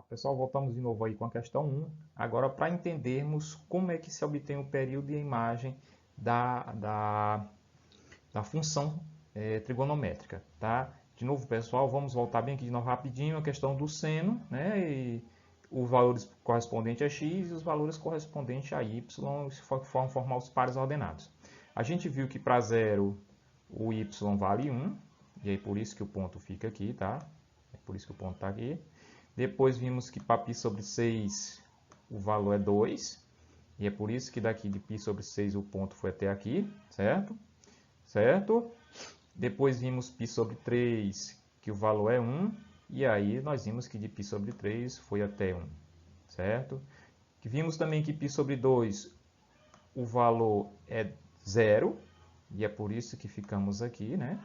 Pessoal, voltamos de novo aí com a questão 1. Agora, para entendermos como é que se obtém o período e a imagem da função trigonométrica, tá? De novo, pessoal, vamos voltar bem aqui de novo rapidinho a questão do seno, né? E os valores correspondentes a x e os valores correspondentes a y, se formam formar os pares ordenados. A gente viu que para 0 o y vale 1, e aí por isso que o ponto fica aqui, tá? É por isso que o ponto está aqui. Depois vimos que para π sobre 6 o valor é 2. E é por isso que daqui de π sobre 6 o ponto foi até aqui, certo? Certo? Depois vimos π sobre 3 que o valor é 1. E aí nós vimos que de π sobre 3 foi até 1, certo? Vimos também que π sobre 2 o valor é 0. E é por isso que ficamos aqui, né?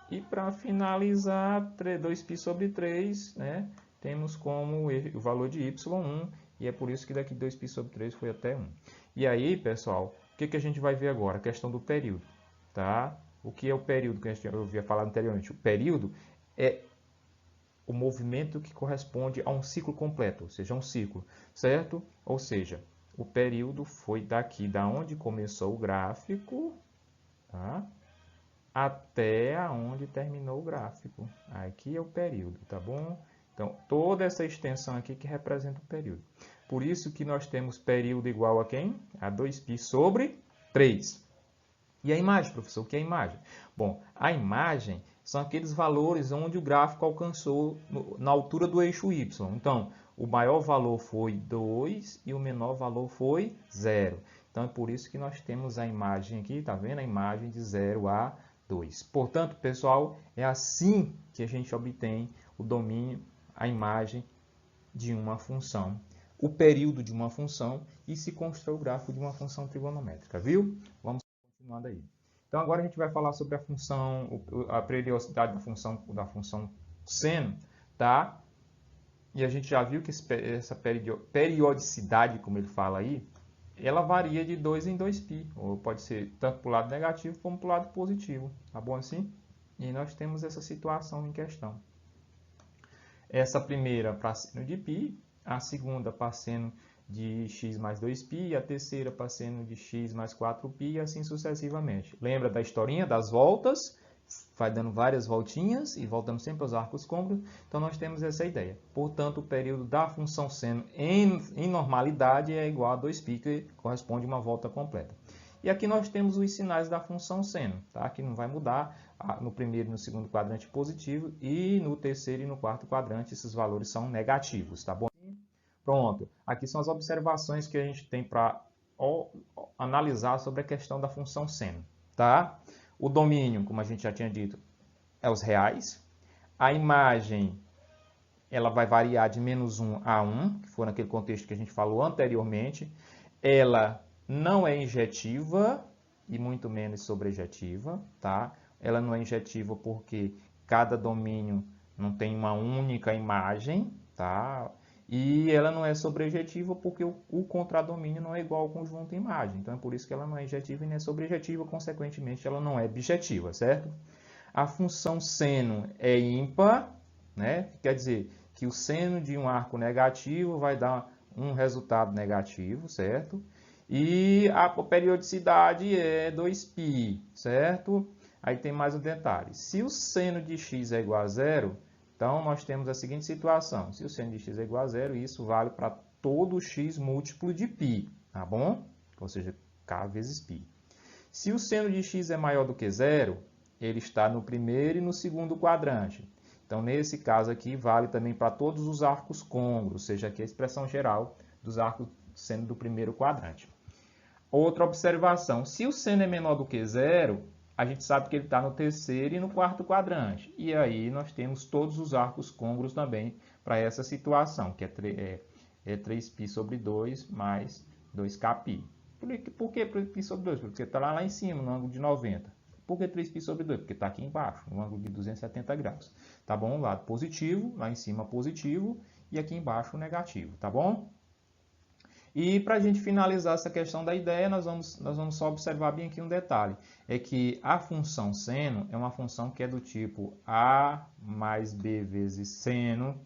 E para finalizar, 2π sobre 3, né, temos como o valor de y1, e é por isso que daqui 2π sobre 3 foi até 1. E aí, pessoal, o que a gente vai ver agora? A questão do período. Tá? O que é o período que eu havia falado anteriormente? O período é o movimento que corresponde a um ciclo completo, ou seja, um ciclo, certo? Ou seja, o período foi daqui da onde começou o gráfico, tá? Até aonde terminou o gráfico. Aqui é o período, tá bom? Então, toda essa extensão aqui que representa o período. Por isso que nós temos período igual a quem? A 2π sobre 3. E a imagem, professor? O que é a imagem? Bom, a imagem são aqueles valores onde o gráfico alcançou na altura do eixo y. Então, o maior valor foi 2 e o menor valor foi 0. Então, é por isso que nós temos a imagem aqui, tá vendo? A imagem de 0 a 2. Portanto, pessoal, é assim que a gente obtém o domínio, a imagem de uma função, o período de uma função e se constrói o gráfico de uma função trigonométrica, viu? Vamos continuando aí. Então, agora a gente vai falar sobre a função, a periodicidade da função seno, tá? E a gente já viu que essa periodicidade, como ele fala aí, ela varia de 2 em 2π, ou pode ser tanto para o lado negativo como para o lado positivo, tá bom assim? E nós temos essa situação em questão. Essa primeira para seno de π, a segunda para seno de x mais 2π, e a terceira para seno de x mais 4π, e assim sucessivamente. Lembra da historinha das voltas? Vai dando várias voltinhas e voltamos sempre aos arcos côncavos. Então, nós temos essa ideia. Portanto, o período da função seno em normalidade é igual a 2π, que corresponde a uma volta completa. E aqui nós temos os sinais da função seno, tá? Que não vai mudar no primeiro e no segundo quadrante positivo, e no terceiro e no quarto quadrante esses valores são negativos, tá bom? Pronto. Aqui são as observações que a gente tem para analisar sobre a questão da função seno, tá? O domínio, como a gente já tinha dito, é os reais. A imagem, ela vai variar de -1 a 1, que foi naquele contexto que a gente falou anteriormente. Ela não é injetiva e muito menos sobrejetiva, tá? Ela não é injetiva porque cada domínio não tem uma única imagem, tá? E ela não é sobrejetiva porque o contradomínio não é igual ao conjunto imagem. Então, é por isso que ela não é injetiva e nem é sobrejetiva, consequentemente, ela não é bijetiva, certo? A função seno é ímpar, né? Quer dizer que o seno de um arco negativo vai dar um resultado negativo, certo? E a periodicidade é 2π, certo? Aí tem mais um detalhe. Se o seno de x é igual a 0, então nós temos a seguinte situação. Se o seno de x é igual a 0, isso vale para todo x múltiplo de π, tá bom? Ou seja, k vezes π. Se o seno de x é maior do que 0, ele está no primeiro e no segundo quadrante. Então, nesse caso aqui, vale também para todos os arcos côncavos, ou seja, aqui a expressão geral dos arcos seno do primeiro quadrante. Outra observação, se o seno é menor do que 0, a gente sabe que ele está no terceiro e no quarto quadrante. E aí nós temos todos os arcos côncavos também para essa situação, que é 3π sobre 2 mais 2kπ. Por que π sobre 2? Porque está lá em cima, no ângulo de 90. Por que 3π sobre 2? Porque está aqui embaixo, no ângulo de 270 graus. Tá bom? Lado positivo, lá em cima positivo e aqui embaixo negativo, tá bom? E para a gente finalizar essa questão da ideia, nós vamos só observar bem aqui um detalhe. É que a função seno é uma função que é do tipo a mais b vezes seno,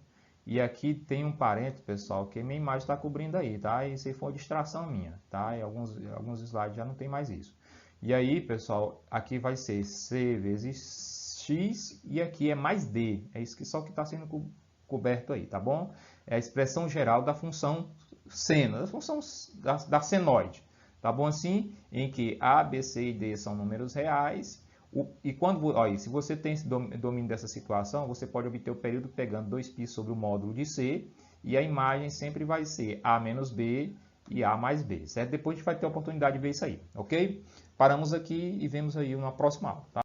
E aqui tem um parênteses, pessoal, que minha imagem está cobrindo aí, tá? Isso aí foi uma distração minha, tá? E alguns slides já não tem mais isso. E aí, pessoal, aqui vai ser C vezes X e aqui é mais D. É isso que só que está sendo coberto aí, tá bom? É a expressão geral da função seno, da função da senoide. Tá bom assim? Em que A, B, C e D são números reais. E quando, olha, se você tem esse domínio dessa situação, você pode obter o período pegando 2π sobre o módulo de C, e a imagem sempre vai ser A menos B e A mais B, certo? Depois a gente vai ter a oportunidade de ver isso aí, ok? Paramos aqui e vemos aí na próxima aula, tá?